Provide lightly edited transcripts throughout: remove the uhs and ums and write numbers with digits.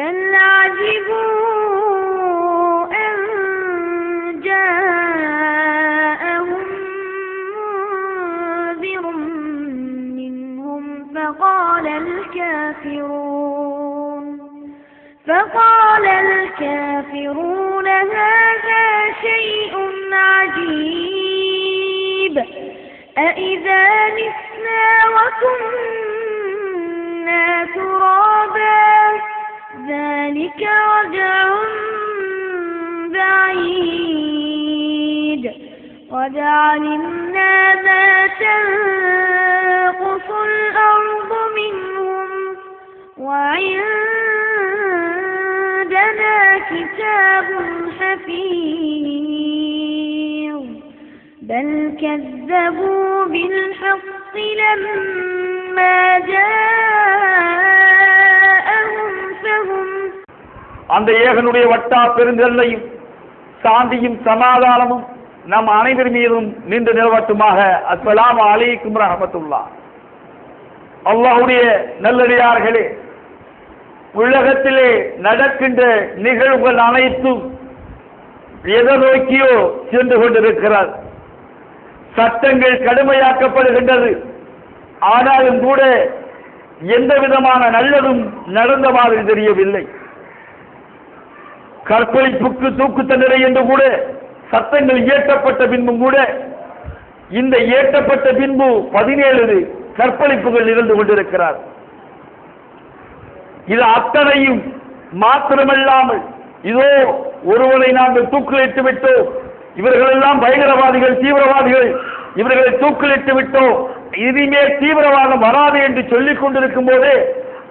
بل عجبوا أن جاءهم منذر منهم فقال الكافرون هذا شيء عجيب أإذا متنا وكنا ترابا ذلك رجع بعيد قد علمنا ما تنقص الأرض منهم وعندنا كتاب حفيظ بل كذبوا بالحق لما جاءهم فهم அந்த ஏகனுடைய வட்டா பெருந்தல்லையும் சாந்தியும் சமாதானமும் நம் அனைவர் மீதும் நின்று நிலவட்டுமாக. அஸ்ஸலாமு அலைக்கும் ரஹ்மத்துல்லாஹ். அல்லாஹ்வுடைய நல்லடியார்களே, உலகத்திலே நடக்கின்ற நிகழ்வுகள் அனைத்தும் எதை நோக்கியோ சென்று கொண்டிருக்கிறது. சட்டங்கள் கடுமையாக்கப்படுகின்றது. ஆனாலும் கூட எந்த விதமான நல்லதும் நடந்த மாதிரி தெரியவில்லை. கற்பழிப்புக்கு தூக்கு தண்டனை என்று கூட சட்டங்கள் இயற்றப்பட்ட பின்பும் கூட இந்த இயற்றப்பட்ட பின்பு 17 கற்பழிப்புகள் நிகழ்ந்து கொண்டிருக்கிறார். இது அத்தனையும் மாத்திரமல்லாமல் இதோ ஒருவரை நாங்கள் தூக்கிலிட்டு விட்டோம், இவர்களெல்லாம் பயங்கரவாதிகள் தீவிரவாதிகள், இவர்களை தூக்கிலிட்டு விட்டோம், இனிமேல் தீவிரவாதம் வராது என்று சொல்லிக் கொண்டிருக்கும் போதே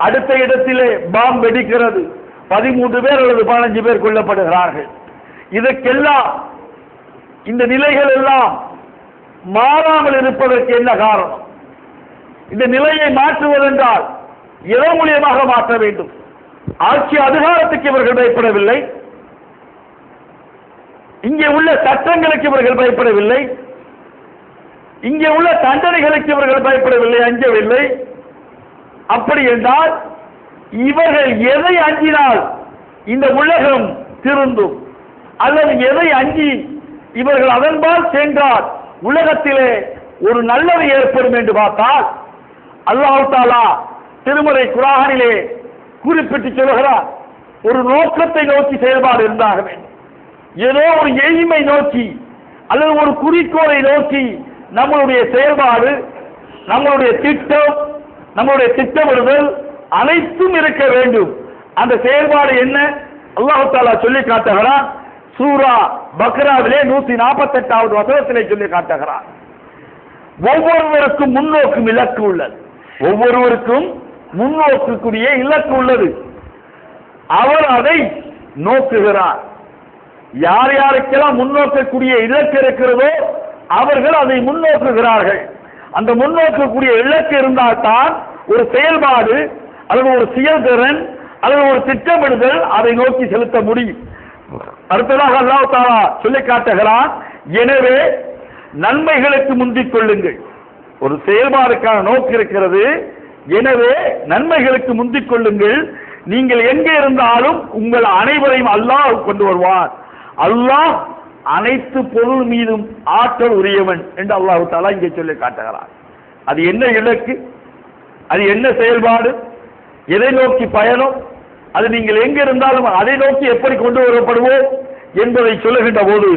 அடுத்த இடத்திலே பாம்பு வெடிக்கிறது. 13 பேர் அல்லது 15 பேர் கொல்லப்படுகிறார்கள். இதற்கெல்லாம் இந்த நிலைகள் எல்லாம் மாறாமல் இருப்பதற்கு என்ன காரணம்? இந்த நிலையை மாற்றுவதென்றால் எதன் மூலியமாக மாற்ற வேண்டும்? ஆட்சி அதிகாரத்துக்கு இவர்கள் பயப்படவில்லை, இங்கே உள்ள சட்டங்களுக்கு இவர்கள் பயப்படவில்லை, இங்கே உள்ள தண்டனைகளுக்கு இவர்கள் பயப்படவில்லை, அஞ்சவில்லை. அப்படி என்றால் இவர்கள் எதை அஞ்சினால் இந்த உலகம் திருந்தும், அல்லது எதை அஞ்சி இவர்கள் அதன்பால் சென்றால் உலகத்திலே ஒரு நல்லது ஏற்படும் என்று பார்த்தால் அல்லாஹ் தஆலா திருமறை குர்ஆனிலே குறிப்பிட்டு சொல்கிறார், ஒரு நோக்கத்தை நோக்கி செயல்பாடு இருந்தாக வேண்டும். ஏதோ ஒரு எய்மை நோக்கி அல்லது ஒரு குறிக்கோளை நோக்கி நம்மளுடைய செயல்பாடு, நம்மளுடைய திட்டம், நம்மளுடைய திட்டமிடுதல் அனைத்தும் இருக்க வேண்டும். அந்த செயல்பாடு என்ன? அல்லாஹ் தஆலா சொல்லி காட்டுகிறான். சூரா பக்ராவிலே 148வது வசனத்திலே சொல்லி காட்டுகிறான், ஒவ்வொருவருக்கும் முன்னோக்கும் இலக்கு உள்ளது. ஒவ்வொருவருக்கும் முன்னோக்கக்கூடிய இலக்கு உள்ளது. அவர் அதை நோக்குகிறார். யார் யாருக்கெல்லாம் முன்னோக்கக்கூடிய இலக்கு இருக்கிறதோ அவர்கள் அதை முன்னோக்குகிறார்கள். அந்த முன்னோக்கக்கூடிய இலக்கு இருந்தால்தான் ஒரு செயல்பாடு அல்லது ஒரு செயல்திறன் அல்லது ஒரு திட்டமிடுதல் அதை நோக்கி செலுத்த முடியும். அடுத்ததாக அல்லாஹ் தஆலா சொல்லி காட்டுகிறான், எனவே நன்மைகளுக்கு முந்திக் கொள்ளுங்கள். ஒரு செயல்பாடுக்கான நோக்கு இருக்கிறது, எனவே நன்மைகளுக்கு முந்திக் கொள்ளுங்கள். நீங்கள் எங்கே இருந்தாலும் உங்கள் அனைவரையும் அல்லாஹ் கொண்டு வருவார். அல்லாஹ் அனைத்து பொருள் மீதும் ஆற்றல் உரியவன் என்று அல்லாஹ் தஆலா இங்கே சொல்லி காட்டுகிறார். அது என்ன இலக்கு, அது என்ன செயல்பாடு, எதை நோக்கி பயணம், அது நீங்கள் எங்க இருந்தாலும் அதை நோக்கி எப்படி கொண்டு வரப்படுவோம் என்பதை சொல்லுகின்ற போது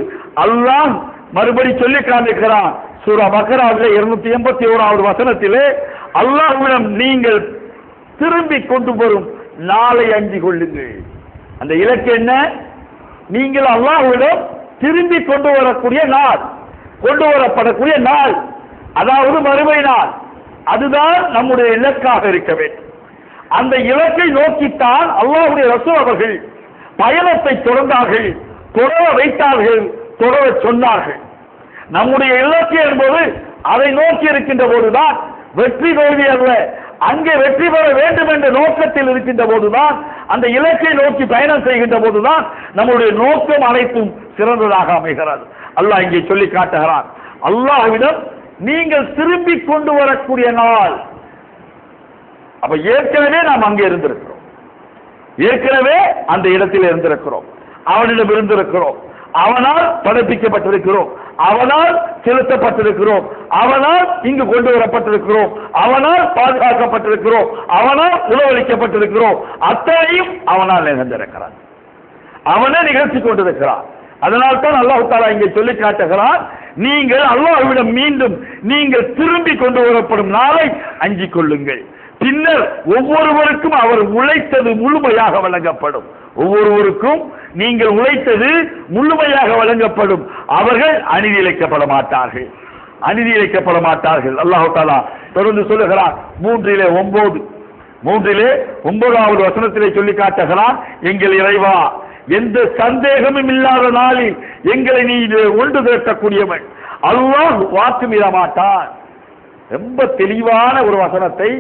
அல்லாஹ் மறுபடி சொல்லி காண்பிக்கிறான். சூரா பக்ராவிலே 281வது வசனத்திலே அல்லாஹ்விடம் நீங்கள் திரும்பி கொண்டு வரும் நாளை அஞ்சி கொள்ளுங்கள். அந்த இலக்கு என்ன? நீங்கள் அல்லாஹ்விடம் திரும்பி கொண்டு வரக்கூடிய நாள், கொண்டு வரப்படக்கூடிய நாள், அதாவது மறுமை நாள். அதுதான் நம்முடைய இலக்காக இருக்க வேண்டும். அந்த இலக்கை நோக்கித்தான் அல்லாஹ்வுடைய ரசூல் அவர்கள் பயணத்தை தொடர்ந்தார்கள், தொடர வைத்தார்கள், தொடர சொன்னார்கள். நம்முடைய இலக்கு என்பது அதை நோக்கி இருக்கின்ற போதுதான் வெற்றி தோல்வி அல்ல, அங்கே வெற்றி பெற வேண்டும் என்ற நோக்கத்தில் இருக்கின்ற போதுதான், அந்த இலக்கை நோக்கி பயணம் செய்கின்ற போதுதான் நம்முடைய நோக்கம் அனைத்தும் சிறந்ததாக அமைகிறது. அல்லாஹ் இங்கே சொல்லி காட்டுகிறான், அல்லாஹ்விடம் நீங்கள் திரும்பி கொண்டு வரக்கூடிய நாள். அப்ப ஏற்கனவே நாம் அங்கே இருந்திருக்கிறோம், ஏற்கனவே அந்த இடத்தில் இருந்திருக்கிறோம், அவனிடம் இருந்திருக்கிறோம், அவனால் படைப்பிக்கப்பட்டிருக்கிறோம், அவனால் செலுத்தப்பட்டிருக்கிறோம், அவனால் இங்கு கொண்டு வரப்பட்டிருக்கிறோம், அவனால் பாதுகாக்கப்பட்டிருக்கிறோம், அவனால் உணவளிக்கப்பட்டிருக்கிறோம். அத்தனையும் அவனால் நிகழ்ந்திருக்கிறான், அவனே நிகழ்ச்சி கொண்டிருக்கிறான். அதனால் தான் அல்லாஹ் தஆலா இங்கே சொல்லி காட்டுகிறான், நீங்கள் அல்லாஹ்விடம் மீண்டும் நீங்கள் திரும்பி கொண்டு வரப்படும் நாளை அஞ்சிக் கொள்ளுங்கள். பின்னர் ஒவ்வொருவருக்கும் அவர் உழைத்தது முழுமையாக வழங்கப்படும். ஒவ்வொருவருக்கும் நீங்கள் உழைத்தது முழுமையாக வழங்கப்படும். அவர்கள் அநீதி இழைக்கப்பட மாட்டார்கள், அநீதி இழைக்கப்பட மாட்டார்கள். அல்லாஹ் தஆலா தொடர்ந்து சொல்லுகிறார் 3:9 வசனத்திலே சொல்லி காட்டுகிறான், எங்கள் இறைவா, எந்த சந்தேகமும் இல்லாத நாளில் எங்களை நீ ஒன்று திரட்டக்கூடியவன், அல்லாஹ் வாக்கு மீற மாட்டான். ரொம்ப தெளிவான ஒரு வசனத்தை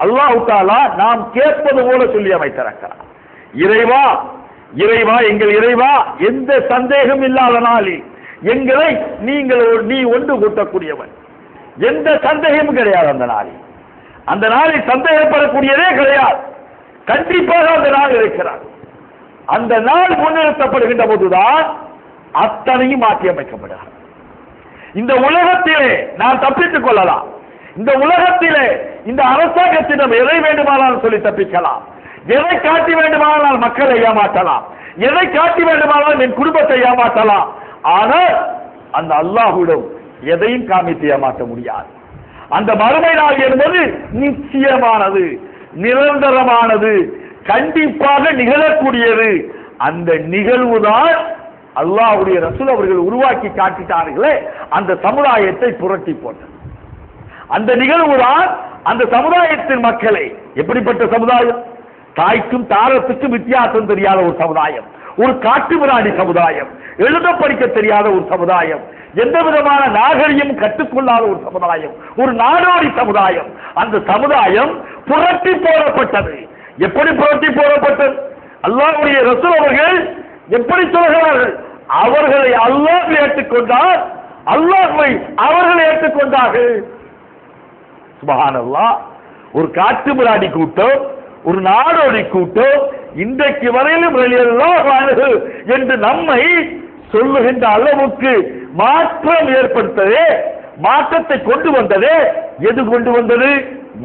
அல்லாஹ் தஆலா நாம் கேட்பது போல சொல்லி அமைத்திருக்கிறார். இறைவா, இறைவா, எங்கள் இறைவா, எந்த சந்தேகம் இல்லாத நாளில் எங்களை நீ ஒன்று கூட்டக்கூடியவன். எந்த சந்தேகமும் கிடையாது அந்த நாளில். அந்த நாளில் சந்தேகப்படக்கூடியதே கிடையாது. கண்டிப்பாக அந்த நாள் இருக்கிறார். அந்த நாள் முன்னிறுத்தப்படுகின்ற போதுதான் அத்தனையும் மாற்றி அமைக்கப்படுகிறது. இந்த உலகத்திலே நாம் தப்பித்துக் கொள்ளலாம். இந்த உலகத்திலே இந்த அரசாங்கத்திடம் எதை வேண்டுமானாலும் சொல்லி தப்பிக்கலாம், எதை காட்டி வேண்டுமானால் மக்களை ஏமாற்றலாம், எதை காட்டி வேண்டுமானாலும் என் குடும்பத்தை ஏமாற்றலாம். ஆனால் அந்த அல்லாஹ்விடம் எதையும் காமித்து ஏமாற்ற முடியாது. அந்த மறுமை நாள் என்பது நிச்சயமானது, நிரந்தரமானது, கண்டிப்பாக நிகழக்கூடியது. அந்த நிகழ்வுதான் அல்லாஹ்வுடைய ரசூல் அவர்கள் உருவாக்கி காட்டிட்டார்களே அந்த சமுதாயத்தை புரட்டி போட்டது. அந்த நிகழ்வுதான் அந்த சமுதாயத்தின் மக்களை, எப்படிப்பட்ட சமுதாயம், தாய்க்கும் தாரத்துக்கும் வித்தியாசம் தெரியாத ஒரு சமுதாயம், ஒரு காட்டுமிராண்டி சமுதாயம், எழுத படிக்க தெரியாத ஒரு சமுதாயம், எந்த விதமான நாகரிகம் கற்றுக்கொள்ளாத ஒரு சமுதாயம், ஒரு நாடோடி சமுதாயம். அந்த சமுதாயம் புரட்டி போடப்பட்டது. எப்படி புரட்டி போடப்பட்டது? அல்லாஹ்வுடைய ரசூல் அவர்கள் எப்படி சொல்கிறார்கள்? அவர்களை அல்லாஹ் ஏற்றுக்கொண்டார், அல்லாஹ்வை அவர்கள் ஏற்றுக்கொண்டார்கள். சுப்ஹானல்லாஹ். ஒரு காட்டுமிராண்டி கூட்டம், ஒரு நாடோடி கூட்டம் இன்றைக்கு வரையிலும் ரலியல்லாஹு அன்ஹு என்று நம்மை சொல்லுகின்ற அளவுக்கு மாற்றம் ஏற்படுத்ததே, மாற்றத்தை கொண்டு வந்ததே எது கொண்டு வந்தது?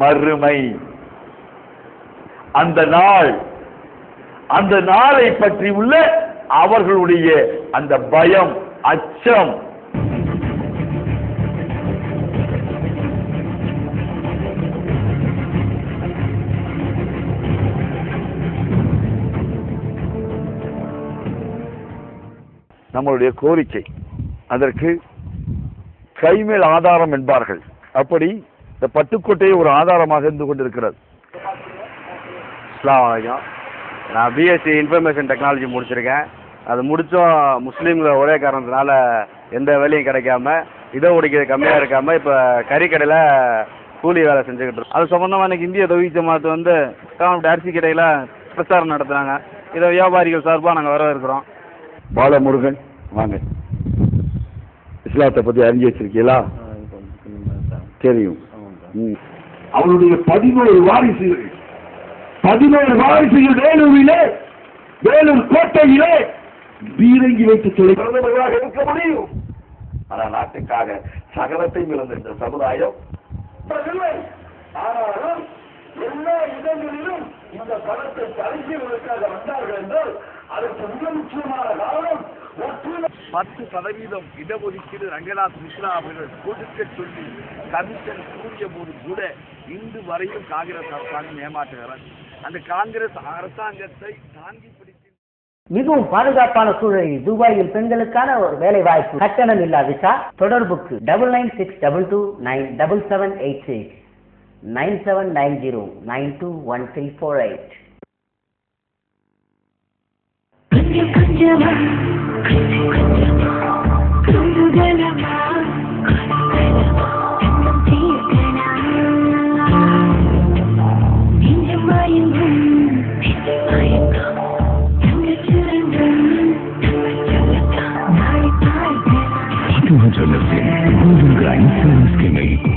மறுமை. அந்த நாள், அந்த நாளை பற்றி உள்ள அவர்களுடைய அந்த பயம், அச்சம். நம்மளுடைய கோரிக்கை, அதற்கு கைமேல் ஆதாரம் என்பார்கள். அப்படி இந்த பட்டுக்கோட்டையை ஒரு ஆதாரமாக இருந்து கொண்டிருக்கிறது. நான் பிஎஸ்சி இன்ஃபர்மேஷன் டெக்னாலஜி முடிச்சிருக்கேன். அது முடித்தோம் முஸ்லீம்கள் ஒரே காரணத்தினால எந்த வேலையும் கிடைக்காம, இதை ஒடிக்கிறது கம்மியாக இருக்காமல் இப்போ கறிக்கடையில் கூலி வேலை செஞ்சுக்கிட்டு இருக்கோம். அது சம்பந்தமாக எனக்கு இந்திய தௌஹீத் ஜமாத் வந்து அரிசி கடையில் பிரச்சாரம் நடத்துகிறாங்க. இதை வியாபாரிகள் சார்பாக நாங்கள் வரவேற்கிறோம். பாலமுருகன், வாங்க. இஸ்லாத்தை பற்றி அறிஞ்சு வச்சிருக்கீங்களா? தெரியும். அவருடைய 11 வாரிசுகள் வேலூரிலே, வேலூர் கோட்டையிலே பீரங்கி வைத்து சொல்லி பிரதமர்களாக இருக்க முடியும். ஆனால் நாட்டுக்காக சகலத்தையும் இழந்த இந்த சமுதாயம் ஆனாலும் எல்லா இடங்களிலும் இந்த பணத்தை பரிசீலனைக்காக வந்தார்கள் என்றால் அதற்கு மிக முக்கியமான காரணம் 10% இடஒதுக்கீடு ரங்கநாத் மிஸ்ரா அவர்கள் கொடுக்க சொல்லி கமிஷன் கூறிய போது கூட இன்று வரையும் காங்கிரஸ் அரசாங்கம் ஏமாற்றுகிறார். அந்த காங்கிரஸ் அரசாங்கத்தை தாங்கி பிடித்து மிகவும் பாதுகாப்பான சூழலில் துபாயில் பெண்களுக்கான ஒரு வேலை வாய்ப்பு, கட்டணம் இல்லா விசா. தொடர்புக்கு 9962297786 9790921348.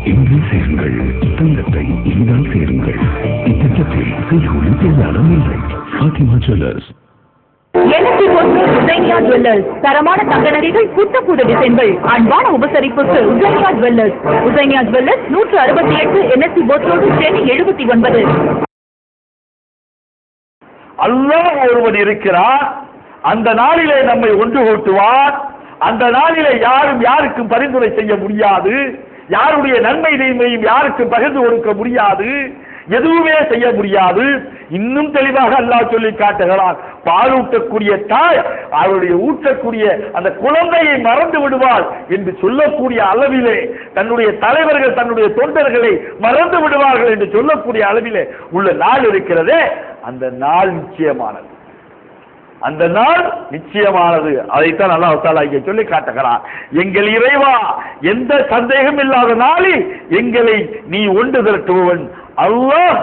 இன்று சேருங்கள், தங்கத்தை இனிதான் சேருங்கள். தரத்தில் செய்கூலி சேதாரம் இல்லை. ஃபாத்திமா ஜுவல்லர்ஸ். தரமான தங்க நகைகள், புத்த புது டிசைன்கள், அன்பான உபசரிப்புக்கு Husainiya jewellers. Husainiya jewellers 168 NSC Bose road, Chennai 79. Allah ஒருவன் இருக்கிறார். அந்த நாளிலே நம்மை ஒன்று கூட்டுவார். அந்த நாளிலே யாரும் யாருக்கும் பரிந்துரை செய்ய முடியாது. யாருடைய நன்மை தீமையும் யாருக்கும் பகிர்ந்து கொடுக்க முடியாது. எதுவுமே செய்ய முடியாது. இன்னும் தெளிவாக அல்லாஹ் சொல்லி காட்டுகிறான், பாலூட்டக்கூடிய தாய் அவருடைய ஊட்டக்கூடிய அந்த குழந்தையை மறந்து விடுவாள் என்று சொல்லக்கூடிய அளவிலே, தன்னுடைய தலைவர்கள் தன்னுடைய தொண்டர்களை மறந்து விடுவார்கள் என்று சொல்லக்கூடிய அளவிலே உள்ள நாள் இருக்கிறதே, அந்த நாள் நிச்சயமானது. அந்த நாள் நிச்சயமானது. அதைத்தான் அல்லாஹ் தஆலா இங்கே சொல்லி காட்டுகிறார். எங்கள் இறைவா, எந்த சந்தேகம் இல்லாத நாளில் எங்களை நீ ஒன்று திரட்டுபவன். அல்லாஹ்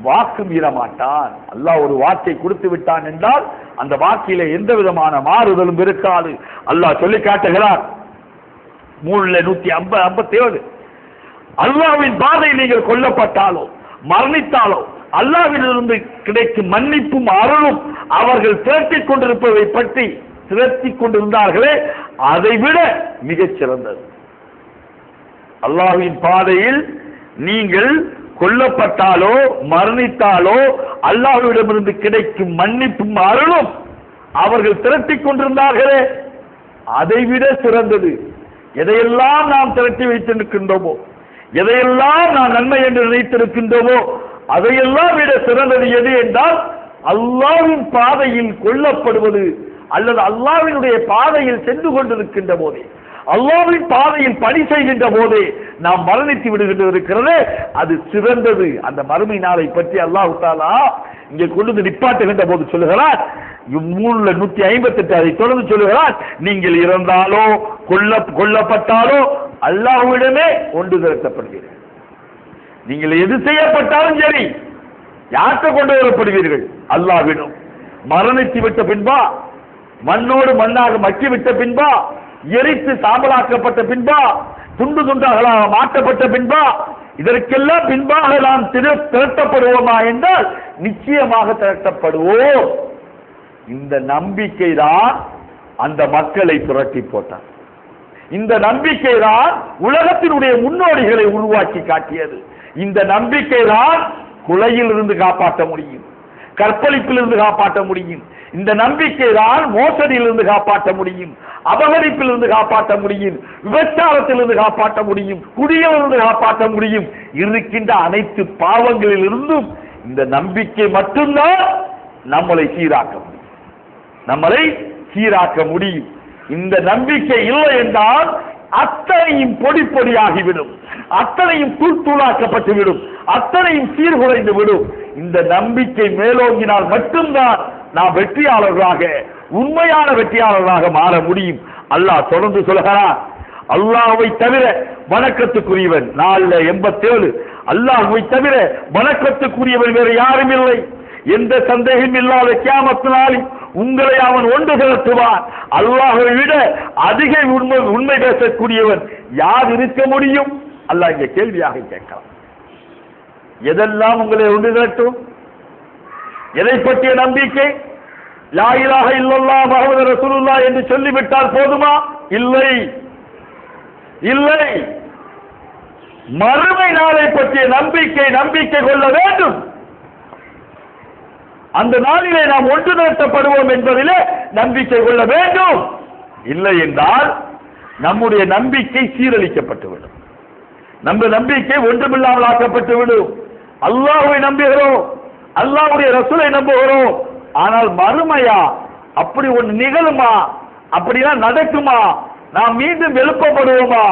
வாக்கு மீற மாட்டான். அல்லாஹ் ஒரு வாக்கை கொடுத்து விட்டான் என்றால் அந்த வாக்கிலே எந்த விதமான மாறுதலும் இருக்காது. அல்லாஹ் சொல்லி காட்டுகிறார் 357. அல்லாஹ்வின் பாதையில் நீங்கள் கொல்லப்பட்டாலோ மரணித்தாலோ அல்லாஹ்விலிருந்து கிடைக்கும் மன்னிப்பும் அருளும் அவர்கள் திரட்டிக் கொண்டிருப்பதை பற்றி திரட்டிக் கொண்டிருந்தார்களே, அதைவிட மிகச் சிறந்தது. அல்லாஹ்வின் பாதையில் நீங்கள் கொல்லப்பட்டாலோ மரணித்தாலோ அல்லாஹ்விடமிருந்து கிடைக்கும் மன்னிப்பும் அருளும் அவர்கள் திரட்டிக் கொண்டிருந்தார்களே, அதைவிட சிறந்தது. எதையெல்லாம் நாம் திரட்டி வைத்திருக்கின்றோமோ, எதையெல்லாம் நாம் நன்மை என்று நினைத்திருக்கின்றோமோ, அதையெல்லாம் விட சிறந்தது எது என்றால் அல்லாஹ்வின் பாதையில் கொல்லப்படுவது, அல்லது அல்லாஹ்வினுடைய பாதையில் சென்று கொண்டிருக்கின்ற போதே, அல்லாஹ்வின் பாதையில் பணி செய்கின்ற போதே நாம் மரணித்து விடுகின்ற இருக்கிறது, அது சிறந்தது. அந்த மறுமை நாளை பற்றி அல்லாஹ் தஆலா இங்கே கொண்டு நிப்பாட்டுகின்ற போது சொல்லுகிறார், 358 அதை தொடர்ந்து சொல்லுகிறார், நீங்கள் இறந்தாலோ கொல்லப்பட்டாலோ அல்லாஹ்விடமே ஒன்று திரட்டப்படுவீர்கள். நீங்கள் எது செய்யப்பட்டாலும் சரி, யார்கிட்ட கொண்டு வரப்படுவீர்கள்? அல்லாஹ்விடம். மரணித்து விட்ட பின்பா, மண்ணோடு மண்ணாக மக்கி விட்ட பின்பா, எரித்து சாம்பலாக்கப்பட்ட பின்பா, துண்டு துண்டாகளாக மாற்றப்பட்ட பின்பா, இதற்கெல்லாம் பின்பாக நாம் திரட்டப்படுவோமா என்றால் நிச்சயமாக திரட்டப்படுவோம். இந்த நம்பிக்கை தான் அந்த மக்களை புரட்டி போட்டார். இந்த நம்பிக்கை தான் உலகத்தினுடைய முன்னோடிகளை உருவாக்கி காட்டியது. இந்த நம்பிக்கை தான் கொலையில் இருந்து காப்பாற்ற முடியும், கற்பழிப்பில் இருந்து காப்பாற்ற முடியும். இந்த நம்பிக்கை தான் மோசடியிலிருந்து காப்பாற்ற முடியும், அபகரிப்பிலிருந்து காப்பாற்ற முடியும், விபச்சாரத்திலிருந்து காப்பாற்ற முடியும், குடியிலிருந்து காப்பாற்ற முடியும். இருக்கின்ற அனைத்து பாவங்களிலிருந்தும் இந்த நம்பிக்கை மட்டும்தான் நம்மளை சீராக்க முடியும், நம்மளை சீராக்க முடியும். இந்த நம்பிக்கை இல்லை என்றால் அத்தனையும் பொடி பொடியாகிவிடும், அத்தனையும் தூளாக்கப்பட்டுவிடும், அத்தனையும் சீர்குலைந்து விடும். இந்த நம்பிக்கை மேலோங்கினால் மட்டும்தான் நாம் வெற்றியாளர்களாக, உண்மையான வெற்றியாளர்களாக மாற முடியும். அல்லாஹ் தொடர்ந்து சொல்கிறார், அல்லாஹ்வை தவிர வணக்கத்துக்குரியவன் 487 அல்லாஹ்வை தவிர வணக்கத்துக்குரியவன் வேறு யாரும் இல்லை. எந்த சந்தேகம் இல்லாத கியாமத் நாளில் உங்களை அவன் ஒன்று திரட்டுவான். அல்லாஹ்வை விட அதிக உண்மை பேசக்கூடியவன் யார் இருக்க முடியும்? அல்லாஹ் இங்கே கேள்வியாக கேட்கலாம். எதெல்லாம் உங்களை ஒன்று திரட்டும்? எதை பற்றிய நம்பிக்கை? லா இலாஹ இல்லல்லாஹ் முஹம்மது ரசூலுல்லாஹ் என்று சொல்லிவிட்டால் போதுமா? இல்லை, இல்லை. மறுமை நாளை பற்றிய நம்பிக்கை கொள்ள வேண்டும். அந்த நாளிலே நாம் ஒன்று திரட்டப்படுவோம் என்பதிலே நம்பிக்கை கொள்ள வேண்டும். இல்லை என்றால் நம்முடைய நம்பிக்கை சீரழிக்கப்பட்டுவிடும், நம்ம நம்பிக்கை ஒன்றுமில்லாமல் ஆக்கப்பட்டுவிடும். அல்லாஹ்வை நம்புகிறோம், அல்லாஹ்வுடைய ரசூலை நம்புகிறோம், ஆனால் மறுமையா? அப்படி ஒன்று நிகழுமா? அப்படிலாம் நடக்குமா? நாம் மீண்டும் எழுப்பப்படுவோமா?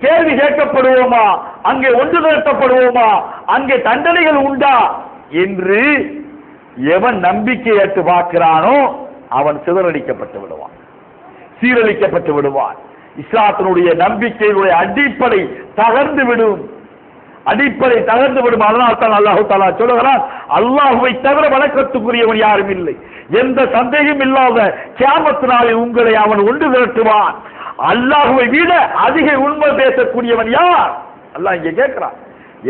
கேள்வி கேட்கப்படுவோமா? அங்கே ஒன்று திரட்டப்படுவோமா? அங்கே தண்டனைகள் உண்டா என்று எவன் நம்பிக்கை ஏற்று பார்க்கிறானோ அவன் சிதறடிக்கப்பட்டு விடுவான், சீரழிக்கப்பட்டு விடுவான். இஸ்லாத்தினுடைய நம்பிக்கையினுடைய அடிப்படை தகர்ந்து விடும், அடிப்படை தகர்ந்து விடும். அதனால் தான் அல்லாஹ் தஆலா சொல்லுகிறான், அல்லாஹ்வை தவிர வணக்கத்துக்குரியவன் யாரும் இல்லை. எந்த சந்தேகம் இல்லாத கியாமத் நாளில் உங்களை அவன் ஒன்று திரட்டுவான். அல்லாஹ்வை விட அதிக உண்மை பேசக்கூடியவன் யார்? அல்லாஹ் இங்கே கேட்கிறான்,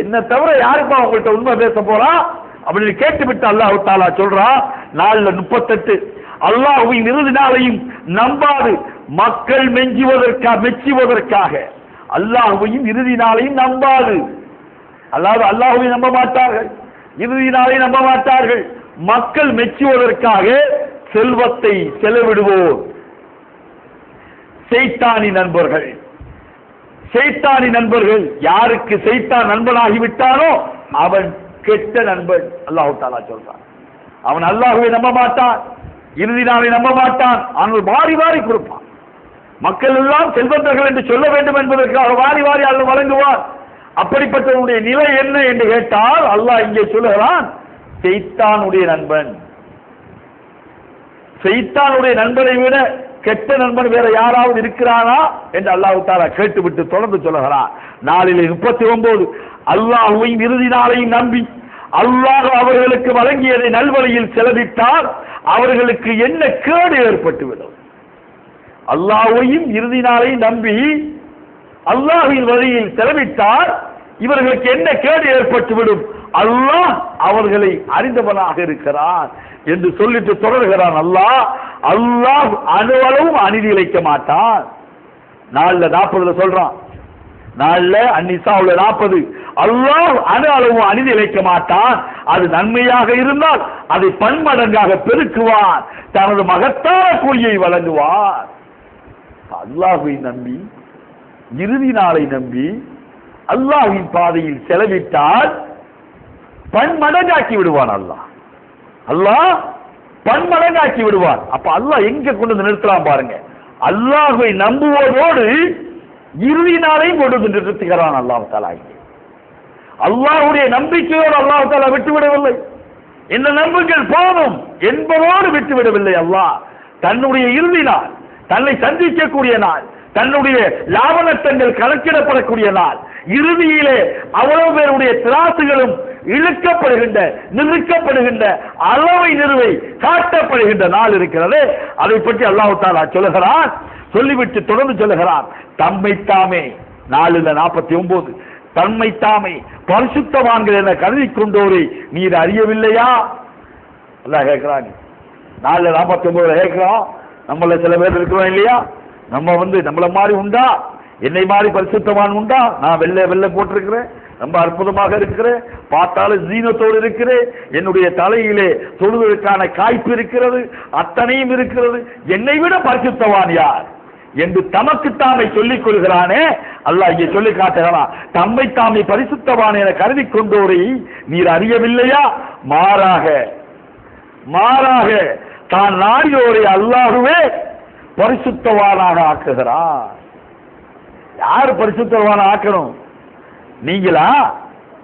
என்ன தவிர யாருப்பா உங்கள்கிட்ட உண்மை பேச போறான்? அப்படின்னு கேட்டுவிட்டு அல்லாஹ் தஆலா சொல்றான் 4:38 அல்லாஹ்வின் இறுதி நாளையும் நம்பாது மக்கள் மெச்சுவதற்காக அல்லாஹ்வையும் இறுதி நாளையும் நம்பாது. அல்லாஹ்வை நம்ப மாட்டார்கள், இறுதி நாளை நம்ப மாட்டார்கள். மக்கள் மெச்சுவதற்காக செல்வத்தை செலவிடுவோர் சைத்தானி நண்பர்கள். யாருக்கு சைத்தான் நண்பனாகிவிட்டானோ அவன் கெட்ட நண்பன். அல்லாஹ் தஆலா சொல்றான், அவன் அல்லாஹ்வை நம்ப மாட்டான், இறுதி நாளை நம்ப மாட்டான். ஆனால் வாரி வாரி கொடுப்பான். மக்கள் எல்லாம் செல்வந்தர்கள் என்று சொல்ல வேண்டும் என்பதற்காக வாரி வாரி அல்லாஹ் வழங்குவான். அப்படிப்பட்டவனுடைய நிலை என்ன என்று கேட்டால் அல்லாஹ் இங்கே சொல்லுகிறான், சைத்தானுடைய நண்பனை விட கெட்ட நண்பன் வேற யாராவது இருக்கிறானா என்று அல்லாஹ் தஆலா கேட்டுவிட்டு தொடர்ந்து சொல்லுகிறான் 4:39 அல்லாஹ்வின் இறுதி நாளையும் நம்பி அல்லாஹ் அவர்களுக்கு வழங்கியதை நல்வழியில் செலவிட்டால் அவர்களுக்கு என்ன கேடு ஏற்பட்டுவிடும். அல்லாஹ்வையும் இறுதி நாளையும் நம்பி அல்லாஹ்வின் வழியில் செலவிட்டால் இவர்களுக்கு என்ன கேடு ஏற்பட்டுவிடும். அல்லாஹ் அவர்களை அறிந்தவனாக இருக்கிறான் என்று சொல்லிட்டு தொடர்கிறான். அல்லாஹ் அணுவளவும் அநீதி இழைக்க மாட்டான். 4:40 சொல்றான். 4:40 அல்லாஹ் அணுவளவும் அநீதி இழைக்க மாட்டான். அது நன்மையாக இருந்தால் அதை பன்மடங்காக பெருக்குவான், தனது மகத்தான கூலியை வழங்குவான். அல்லாஹ்வை நம்பி இறுதி நாளை நம்பி அல்லாஹ்வின் பாதையில் செலவிட்டால் பன்மடங்காக்கி விடுவான். அல்லாஹ் பன்மடங்காக்கி விடுவான். அப்ப அல்லாஹ் எங்க கொண்டு வந்து நிறுத்தலாம் பாருங்க. அல்லாஹ்வை நம்புவதோடு இறுதி நாளையும் கொண்டு வந்து நிறுத்துகிறான் அல்லாஹ் தஆலா. அல்லாஹ்வுடைய நம்பிக்கையோடு அல்லாஹ் தஆலா விட்டுவிடவில்லை. இந்த நம்பிக்கை போதும் என்பதோடு விட்டுவிடவில்லை. அல்லாஹ் தன்னுடைய இறுதி நாள், தன்னை சந்திக்கக்கூடிய நாள், தன்னுடைய லாப நட்டங்கள் கணக்கிடப்படக்கூடிய நாள், இறுதியிலே அவ்வளவு பேருடைய திராசுகளும் நிறுக்கப்படுகின்ற அளவை நிறுவை காட்டப்படுகின்ற நாள் இருக்கிறது. அதை பற்றி அல்லாஹ் தஆலா சொல்லுகிறான். சொல்லிவிட்டு தொடர்ந்து சொல்லுகிறான், தம்மைத்தாமே 4:49 தம்மைத்தாமே பரிசுத்தவான்கள் என கருதி கொண்டோரை நீர் அறியவில்லையா? அல்லாஹ் கேட்கிறான். 4:49 கேட்கிறோம். நம்மள சில பேர் இருக்கிறோம் இல்லையா, நம்ம நம்மள மாதிரி உண்டா, என்னை மாதிரி பரிசுத்தவான் உண்டா? நான் வெள்ளை போட்டிருக்கிறேன், ரொம்ப அற்புதமாக இருக்கிறேன், பார்த்தாலும் ஜீனத்தோடு இருக்கிறேன், என்னுடைய தலையிலே தொழுவதற்கான காய்ப்பு இருக்கிறது, அத்தனையும் இருக்கிறது, என்னை விட பரிசுத்தவான் யார் என்று தமக்குத்தாமை சொல்லிக் கொள்கிறானே. அல்லாஹ் இங்கே சொல்லி காட்டுகிறான், தம்மை தாமை பரிசுத்தவான் என கருதி கொண்டோரை நீர் அறியவில்லையா? மாறாக தான் நாடியோரை அல்லாஹ்வே பரிசுத்தவானாக ஆக்குகிறார். யார் பரிசுத்தவான ஆக்கணும்? நீங்களா?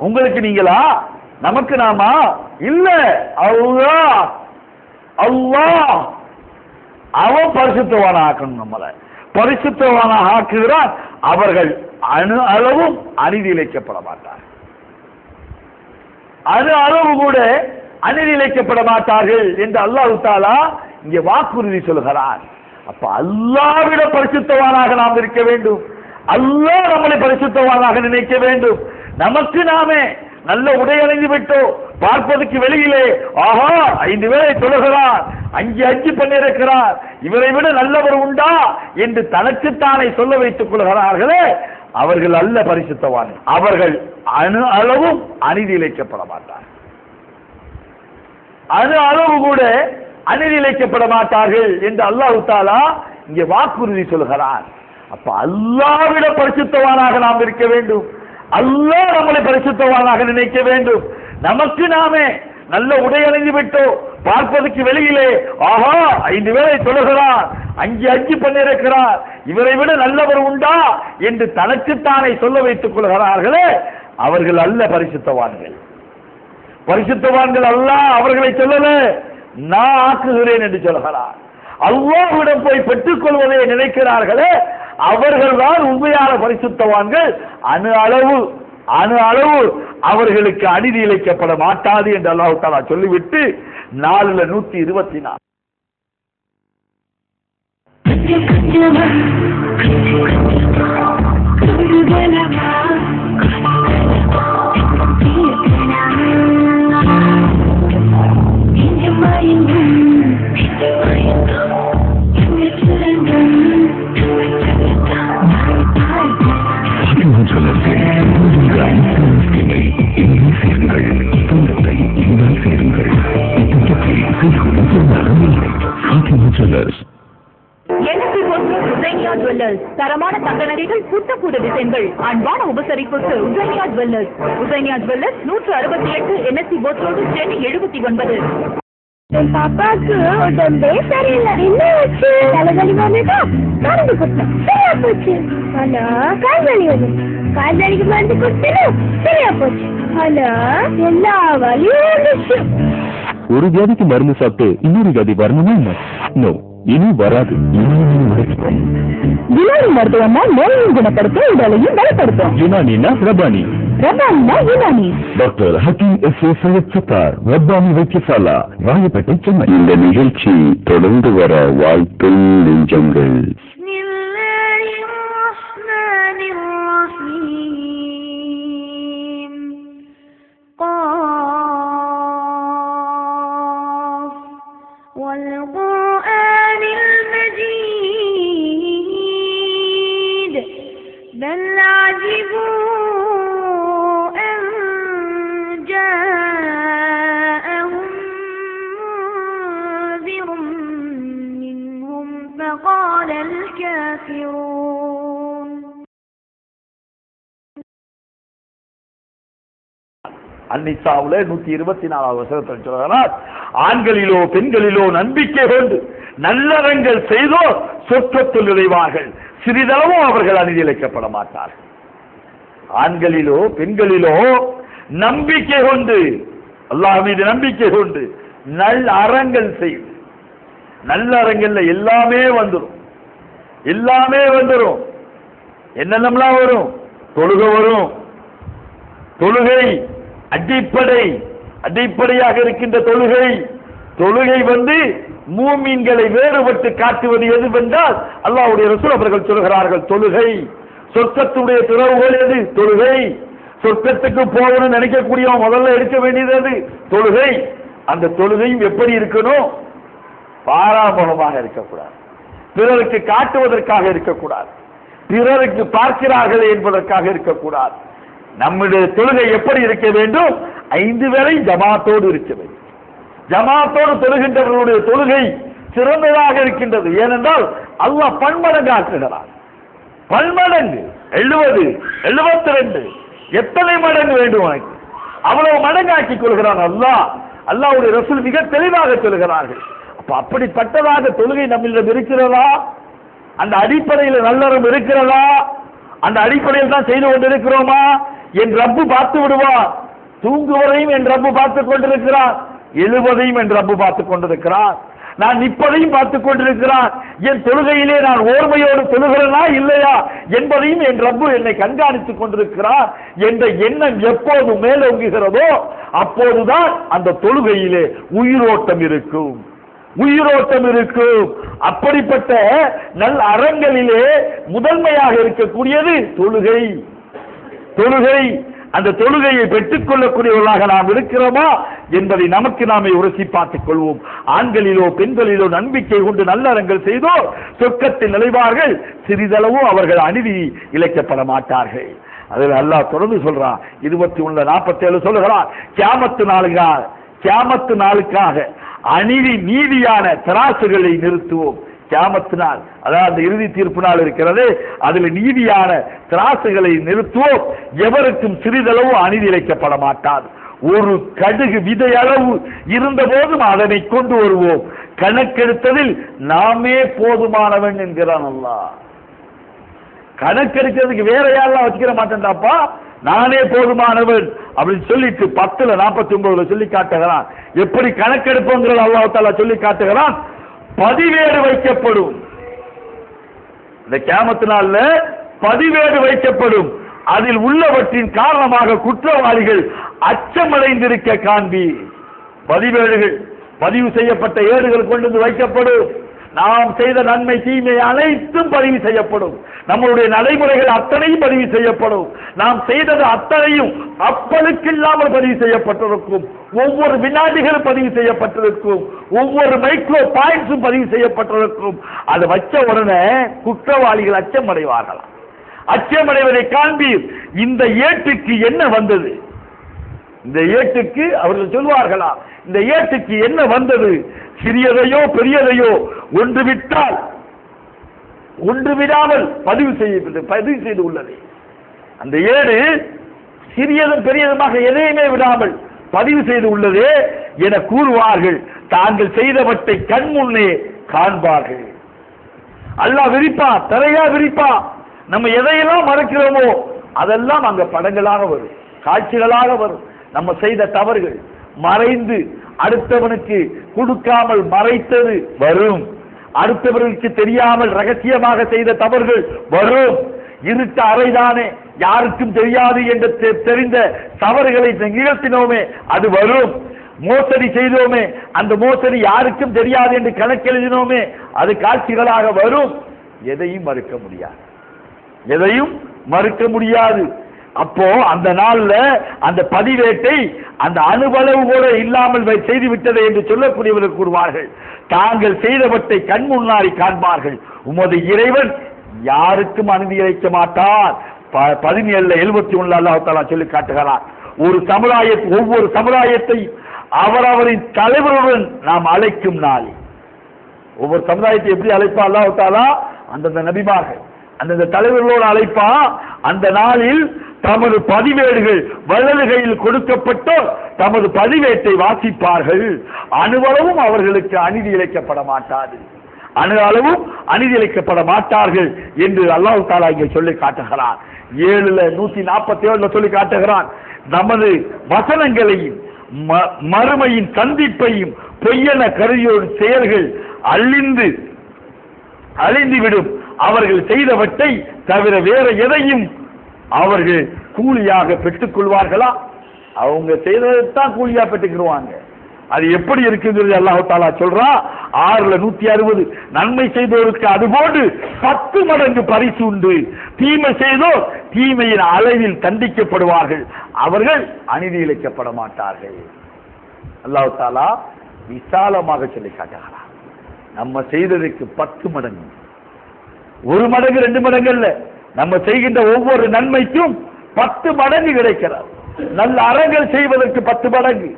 உங்களுக்கு நீங்களா? நமக்கு நாமா? இல்ல, அல்லாஹ் அவன் பரிசுத்தவான ஆக்கணும். நம்மளை பரிசுத்தவான ஆக்குகிறான். அவர்கள் அணு அளவும் அநீதி இழைக்கப்பட மாட்டார்கள். அணு அளவு கூட அநீதி இழைக்கப்பட மாட்டார்கள் என்று அல்லாஹ் தஆலா இங்கே வாக்குறுதி சொல்கிறார். அப்ப அல்லாஹ்விட பரிசுத்தவானாக நாம் இருக்க வேண்டும். அல்லாஹ் நம்மளை பரிசுத்தவானாக நினைக்க வேண்டும். நமக்கு நாமே நல்ல உடை அணிந்து விட்டோம், பார்ப்பதற்கு வெளியிலே ஆஹா 5 வேளை தொழுகிறார், 5 ஹஜ் பண்ணியிருக்கிறார், இவரை விட நல்லவர் உண்டா என்று தனக்குத்தானே சொல்ல வைத்துக் கொள்கிறார்களே, அவர்கள் அல்ல பரிசுத்தவான். அவர்கள் அணு அளவும் அநீதி இழைக்கப்பட மாட்டார்கள். அணு அளவு கூட அநீதி இழைக்கப்பட மாட்டார்கள் என்று அல்லாஹ் தஆலா இங்கே வாக்குறுதி சொல்கிறார். அப்ப அல்லாஹ்விட பரிசுத்தவானாக நாம் இருக்க வேண்டும். அல்லாஹ் நம்மளை பரிசுத்தவானாக நினைக்க வேண்டும். நமக்கு நாமே நல்ல உடை அணிந்து விட்டோம், பார்ப்பதற்கு வெளியிலே ஆஹா 5 வேளை தொழுகிறார், 5 ஹஜ் பண்ணியிருக்கிறார், இவரை விட நல்லவர் உண்டா என்று தனக்குத்தானே சொல்ல வைத்துக் கொள்கிறார்களே, அவர்கள் அல்ல பரிசுத்தவான்கள். பரிசுத்தவான்கள் அல்லாஹ் அவர்களை சொல்லல, நான் ஆக்குகிறேன் என்று சொல்கிறார். அல்லாஹ்விடம் போய் பெற்றுக் கொள்வதை நினைக்கிறார்களே, அவர்கள்தான் உண்மையான பரிசுத்தவான்கள். அணு அளவு அவர்களுக்கு அநீதி இழைக்கப்பட மாட்டாது என்று அல்லாஹ் தஆலா சொல்லிவிட்டு 4:124 ஜுவல்லர்ஸ். NSC போஸ்டர் உசைனியா ஜுவல்லர்ஸ். தரமான தங்க நகைகள், புத்தப்புது டிசைன்கள், அன்பான உபசரிப்புக்கு Husainiya jewellers. Husainiya jewellers 168 NSC போஸ்டர் சென்னை 79. என் பாப்பாக்கு உடம்பே சரியில்லை. என்ன வச்சு? தலைவலி வந்துட்டா மருந்து கொடுத்தேன், சரியா போச்சு. ஆனா கால்வலி வந்து கால்வலிக்கு மருந்து கொடுத்தேன், சரியா போச்சு. ஆனா எல்லா வலியும் வந்துச்சு. ஒரு வியாதிக்கு மருந்து சாப்பிட்டு இன்னொரு வியாதி வரணுமா என்ன? நோ, இனி வராது. யுனானி மருத்துவம்னா நோயையும் குணப்படுத்தும், உடலையும் பலப்படுத்தும். யுனானினா ரபானி, ரபானினா யுனானி. Doctor Hakeem S.A. சையத் சத்தார், ரப்பானி வைத்தியசாலா, ராயப்பேட்டை, சென்னை. இந்த நிகழ்ச்சி தொடர்ந்து வர வாழ்த்தும் நெஞ்சங்கள். والقرآن المجيد بل عجبوا أن جاءهم منذر منهم فقال الكافرون. அந்நிசாவுல 124வது வசனத்தில் சொல்கிறார், ஆண்களிலோ பெண்களிலோ நம்பிக்கை கொண்டு நல்லறங்கள் செய்தோ சொர்க்கத்தில் நுழைவார்கள், சிறிதளவும் அவர்கள் அநீதியிழைக்கப்பட மாட்டார்கள். ஆண்களிலோ பெண்களிலோ நம்பிக்கை கொண்டு, அல்லாஹ் மீது நம்பிக்கை கொண்டு நல்ல அறங்கள் செய்து, நல்ல அறங்கள்ல எல்லாமே வந்துடும், எல்லாமே வந்துடும். என்னென்னலாம் வரும்? தொழுகை வரும். தொழுகை அடிப்படையாக இருக்கின்ற தொழுகை வந்து மூமின்களை வேறுபட்டு காட்டுவது எதுவென்றால் அல்லாஹ்வுடைய ரசூல் அவர்கள் சொல்கிறார்கள், தொழுகை. சொர்க்கத்துடைய திறவுகோல் எது? தொழுகை. சொர்க்கத்துக்கு போகணும்னு நினைக்கக்கூடியவன் முதல்ல எடுக்க வேண்டியது தொழுகை. அந்த தொழுகையும் எப்படி இருக்கணும்? பாராமுகமாக இருக்கக்கூடாது, பிறருக்கு காட்டுவதற்காக இருக்கக்கூடாது, பிறருக்கு பார்க்கிறார்கள் என்பதற்காக இருக்கக்கூடாது. நம்முடைய தொழுகை எப்படி இருக்க வேண்டும்? 5 வேளை ஜமாத்தோடு இருக்க வேண்டும். ஜமாத்தோடு தொழுகின்றவர்களுடைய தொழுகை சிறந்ததாக இருக்கின்றது. ஏனென்றால் அல்லாஹ் பன்மடங்கு ஆக்குகிறார். பன்மடங்கு 70, 72, எத்தனை மடங்கு வேண்டும் உனக்கு? அவ்வளவு மடங்கு ஆக்கிக் கொள்கிறான் அல்லாஹ். அல்லாஹ்வுடைய ரசூல் மிக தெளிவாக சொல்கிறார்கள். அப்படிப்பட்டதாக தொழுகை நம்மிடம் இருக்கிறதா? அந்த அடிப்படையில் நல்லறம் இருக்கிறதா? அந்த அடிப்படையில் தான் செய்து கொண்டிருக்கிறோமா? என் ரப்பு பார்த்து விடுவார். தூங்குவதையும் என் ரப்பு பார்த்துக் கொண்டிருக்கிறார், எழுவதையும் என் ரப்பு பார்த்துக் கொண்டிருக்கிறார், நான் நிற்பதையும் பார்த்துக் கொண்டிருக்கிறார். என் தொழுகையிலே நான் ஓர்மையோடு தொழுகிறேனா இல்லையா என்பதையும் என் ரப்பு என்னை கண்காணித்துக் கொண்டிருக்கிறார் என்ற எண்ணம் எப்போது மேலோங்குகிறதோ அப்போதுதான் அந்த தொழுகையிலே உயிரோட்டம் இருக்கும், உயிரோட்டம் இருக்கும். அப்படிப்பட்ட நல் அறங்களிலே முதன்மையாக இருக்கக்கூடியது தொழுகை. தொழுகை, அந்த தொழுகையை பெற்றுக் கொள்ளக்கூடியவர்களாக நாம் இருக்கிறோமா என்பதை நமக்கு நாமே உரசி பார்த்துக் கொள்வோம். ஆண்களிலோ பெண்களிலோ நம்பிக்கை கொண்டு நல்லறங்கள் செய்தோ சொர்க்கத்தில் நுழைவார்கள், சிறிதளவோ அவர்கள் அநீதி இழைக்கப்பட மாட்டார்கள். அதில் அல்லாஹ் தொடர்ந்து சொல்றான், 21:47 சொல்லுகிறான், கியாமத்து நாளுக்காக அநீதி நீதியான தராசுகளை நிறுத்துவோம். கியாமத்து நாள், அதாவது இறுதி தீர்ப்பு நாள் இருக்கிறது, அதில் நீதியான தராசுகளை நிறுத்துவோம். எவருக்கும் சிறிதளவு அநீதி இழைக்கப்பட மாட்டார். ஒரு கடுகு விதையளவு இருந்த போதும் அதனை கொண்டு வருவோம். கணக்கெடுத்ததில் நாமே போதுமானவன் என்கிறான் அல்லாஹ். கணக்கெடுக்கிறதுக்கு வேற யாரெல்லாம் வச்சுக்கிற மாட்டேன்டாப்பா, நானே போதுமானவன் அப்படின்னு சொல்லிட்டு 10:49 சொல்லி காட்டுகிறான். எப்படி கணக்கெடுப்போங்கிறது அல்லாஹ் தஆலா சொல்லி காட்டுகிறான். பதிவேடு வைக்கப்படும். இந்த கியாமத்து நாள்ல பதிவேடு வைக்கப்படும். அதில் உள்ளவற்றின் காரணமாக குற்றவாளிகள் அச்சமடைந்திருக்க காண்பி. பதிவேடுகள், பதிவு செய்யப்பட்ட ஏடுகள் கொண்டு வந்து வைக்கப்படும். நாம் செய்த நன்மை தீமை அனைத்தும் பதிவு செய்யப்படும். நம்மளுடைய நடைமுறைகள் அத்தனையும் பதிவு செய்யப்படும். நாம் செய்தது அத்தனையும் அப்பளுக்கில்லாமல் பதிவு செய்யப்பட்டிருக்கும். ஒவ்வொரு வினாடிகளும் பதிவு செய்யப்பட்டிருக்கும். ஒவ்வொரு மைக்ரோ பாயிண்ட்ஸும் பதிவு செய்யப்பட்டிருக்கும். அதை வச்ச உடனே குற்றவாளிகள் அச்சமடைவார்களாம். அச்சமடைவதை காண்பீர். இந்த ஏட்டுக்கு என்ன வந்தது? இந்த ஏட்டுக்கு அவர்கள் சொல்வார்களா, இந்த ஏட்டுக்கு என்ன வந்தது? சிறியதையோ பெரியதையோ ஒன்று விட்டால் ஒன்று விடாமல் பதிவு செய்து உள்ளது. அந்த ஏடு சிறியதும் பெரியதுமாக எதையுமே விடாமல் பதிவு செய்து உள்ளதே என கூறுவார்கள். தாங்கள் செய்தவற்றை கண் முன்னே காண்பார்கள். அல்லாஹ் விரிப்பான், திரையா விரிப்பான். நம்ம எதையெல்லாம் மறக்கிறோமோ அதெல்லாம் அங்க படங்களாக வரும், காட்சிகளாக வரும். நம்ம செய்த தவறுகள் மறைந்து அடுத்தவனுக்கு கொடுக்காமல் மறைத்தது வரும். அடுத்தவர்களுக்கு தெரியாமல் ரகசியமாக செய்த தவறுகள் வரும். இருட்ட அறைதானே, யாருக்கும் தெரியாது என்று தெரிந்த தவறுகளை நிகழ்த்தினோமே அது வரும். மோசடி செய்தோமே, அந்த மோசடி யாருக்கும் தெரியாது என்று கணக்கெழுதினோமே அது காட்சிகளாக வரும். எதையும் மறுக்க முடியாது, எதையும் மறுக்க முடியாது. அப்போ அந்த நாள்ல அந்த பதிவேட்டை அந்த அணுவளவு கூட இல்லாமல் செய்து விட்டதை என்று சொல்லக்கூடியவர்கள் கூறுவார்கள். தாங்கள் செய்தவற்றை கண் முன்னாடி காண்பார்கள். உமது இறைவன் யாருக்கும் அநீதி இழைக்க மாட்டார். 17:71 அல்லாஹ் தஆலா சொல்லி காட்டுகிறார். ஒவ்வொரு சமுதாயத்தை அவரவரின் தலைவருடன் நாம் அழைக்கும் நாள். ஒவ்வொரு சமுதாயத்தை எப்படி அழைப்பா அல்லாஹ் தஆலா? அந்தந்த நபிமார்கள் அந்தந்த தலைவர்களோடு அழைப்பா. அந்த நாளில் தமது பதிவேடுகள் வலதுகையில் கொடுக்கப்பட்டோர் தமது பதிவேட்டை வாசிப்பார்கள். அணுவளவும் அவர்களுக்கு அநீதி இழைக்கப்பட மாட்டாது, அணு அளவும் அநீதி இழைக்கப்பட மாட்டார்கள் என்று அல்லாஹ் தஆலா இங்கே சொல்லி காட்டுகிறார். 147 சொல்லி காட்டுகிறான். நமது வசனங்களையும் மறுமையின் சந்திப்பையும் பொய்யென கருதியோடு செயல்கள் அழிந்துவிடும். அவர்கள் செய்தவற்றை தவிர வேற எதையும் அவர்கள் கூலியாக பெற்றுக் கொள்வார்களா? அவங்க செய்ததைத்தான் கூலியா பெற்றுக்கிடுவாங்க. அது எப்படி இருக்குங்கிறது அல்லாஹ் தஆலா சொல்றா. 6:160 நன்மை செய்தோருக்கு அதுபோன்று 10 மடங்கு பரிசு உண்டு. தீமை செய்தோர் தீமையின் அளவில் தண்டிக்கப்படுவார்கள். அவர்கள் அநீதி இழைக்கப்பட மாட்டார்கள். அல்லாஹ் தஆலா விசாலமாக சொல்லி காட்டுகிறார். நம்ம செய்ததுக்கு 10 மடங்கு, 1 மடங்கு 2 மடங்கு அல்ல. நம்ம செய்கின்ற ஒவ்வொரு நன்மைக்கும் 10 மடங்கு கிடைக்கிறது. நல்ல அறங்கள் செய்வதற்கு 10 மடங்கு,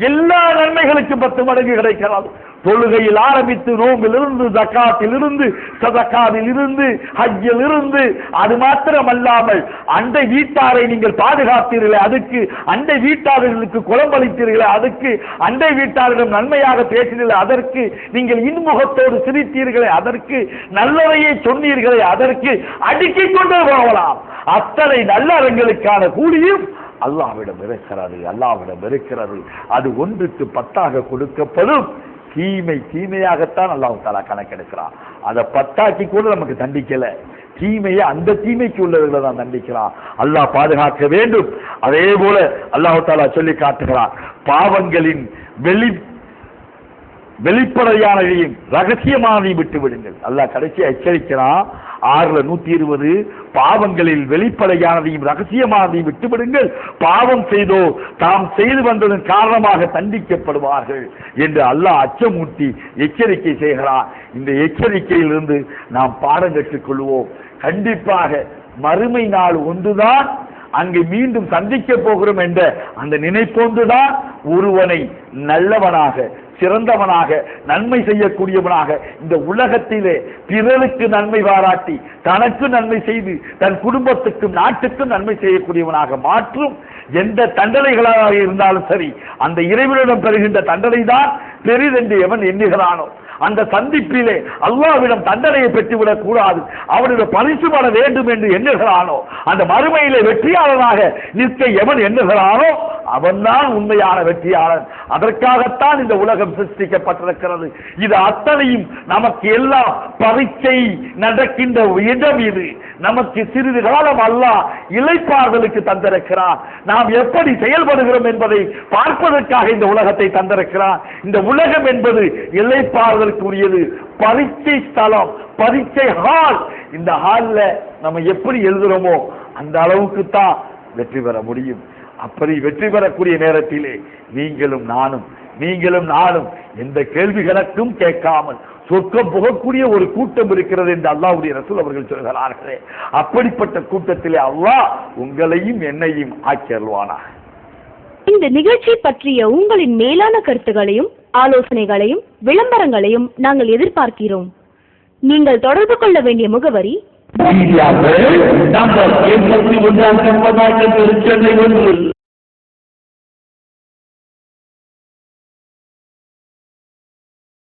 எல்லா நன்மைகளுக்கும் 10 மடங்கு கிடைக்கிறது. தொழுகையில் ஆரம்பித்து நோம்பிலிருந்து, ஜக்காத்திலிருந்து, சதகாவிலிருந்து, ஹஜ்ஜிலிருந்து, அது மாத்திரமல்லாமல் அண்டை வீட்டாரை நீங்கள் பாதுகாத்தீர்களே அதுக்கு, அண்டை வீட்டாளர்களுக்கு குளம்பளித்தீர்களே அதுக்கு, அண்டை வீட்டாரிடம் நன்மையாக பேசினீர்களே அதற்கு, நீங்கள் இன்முகத்தோடு சிரித்தீர்களே அதற்கு, நல்லதையே சொன்னீர்களே அதற்கு, அடுக்கிக் கொண்டே போகலாம். அத்தனை நல்லறங்களுக்கான கூலியும் அல்லாஹ்விடம் இருக்கிறது, அல்லாஹ்விடம் இருக்கிறது. அது 1க்கு 10 கொடுக்கப்படும். தீமையாகத்தான் அல்லாஹ் தஆலா கணக்கெடுக்கிறான். அதை 10 கூட நமக்கு தண்டிக்கல. தீமையை அந்த தீமைக்கு உள்ளவர்களை தான் தண்டிக்கிறான். அல்லாஹ் பாதுகாக்க வேண்டும். அதே போல அல்லாஹ் தஆலா சொல்லி காட்டுகிறான். பாவங்களின் வெளிப்படையானதையும் ரகசியமானதையும் விட்டு விடுங்கள். அல்லாஹ் கடைசியா எச்சரிக்கிறான். 6:120 பாவங்களில் வெளிப்படையானதையும் ரகசியமானதையும் விட்டு விடுங்கள். பாவம் செய்தோ தாம் செய்து வந்ததன் காரணமாக தண்டிக்கப்படுவார்கள் என்று அல்லாஹ் அச்சமூட்டி எச்சரிக்கை செய்கிறான். இந்த எச்சரிக்கையிலிருந்து நாம் பாடம் கற்றுக் கொள்வோம். கண்டிப்பாக மறுமை நாள் ஒன்றுதான் அங்கு மீண்டும் சந்திக்க போகிறோம் என்ற அந்த நினைப்பொன்றுதான் ஒருவனை நல்லவனாக, சிறந்தவனாக, நன்மை செய்யக்கூடியவனாக இந்த உலகத்திலே பிறருக்கு நன்மை பாராட்டி தனக்கு நன்மை செய்து தன் குடும்பத்துக்கும் நாட்டுக்கும் நன்மை செய்யக்கூடியவனாக மாற்றும். எந்த தண்டனைகளாக இருந்தாலும் சரி, அந்த இறைவனிடம் பெறுகின்ற தண்டனை தான் பெரிதென்று எவன் எண்ணுகிறானோ அந்த சந்திப்பிலே அல்லாஹ்விடம் தண்டனையை பெற்றுவிடக் கூடாது, அவனிடம் பரிசு பட வேண்டும் என்று எண்ணுகிறானோ, அந்த மறுமையிலே வெற்றியாளனாக நிற்க எவன் எண்ணுகிறானோ அவன்தான் உண்மையான வெற்றியாளன். அதற்காகத்தான் இந்த உலகம் சிருஷ்டிக்கப்பட்டிருக்கிறது. இது அத்தனையும் நமக்கு எல்லாம் பரீட்சை நடக்கின்ற இடம். இது நமக்கு சிறிது காலம் அல்லாஹ் இளைப்பாறுதலுக்கு தந்திருக்கிறான். நாம் எப்படி செயல்படுகிறோம் என்பதை பார்ப்பதற்காக இந்த உலகத்தை தந்திருக்கிறான். இந்த உலகம் என்பது இளைப்பாறுதலுக்குரியது, பரீட்சை ஸ்தலம், பரீட்சை ஹால். இந்த ஹால்ல நம்ம எப்படி எழுதுறோமோ அந்த அளவுக்கு தான் வெற்றி பெற முடியும். அப்படி வெற்றி பெறக்கூடிய நேரத்திலே நீங்களும் நானும் எந்த கேள்விகளுக்கும் கேட்காமல் சொர்க்கம் புகக்கூடிய ஒரு கூட்டம் இருக்கிறது என்று அல்லாஹ்வுடைய ரசூல் அவர்கள் சொல்கிறார்களே, அப்படிப்பட்ட கூட்டத்திலே அல்லாஹ் உங்களையும் என்னையும் ஆக்கி அருள்வானாக. இந்த நிகழ்ச்சி பற்றிய உங்களின் மேலான கருத்துகளையும் ஆலோசனைகளையும் விளம்பரங்களையும் நாங்கள் எதிர்பார்க்கிறோம். நீங்கள் தொடர்பு கொள்ள வேண்டிய முகவரி நம்பர் 81 திருச்சென்னை 1.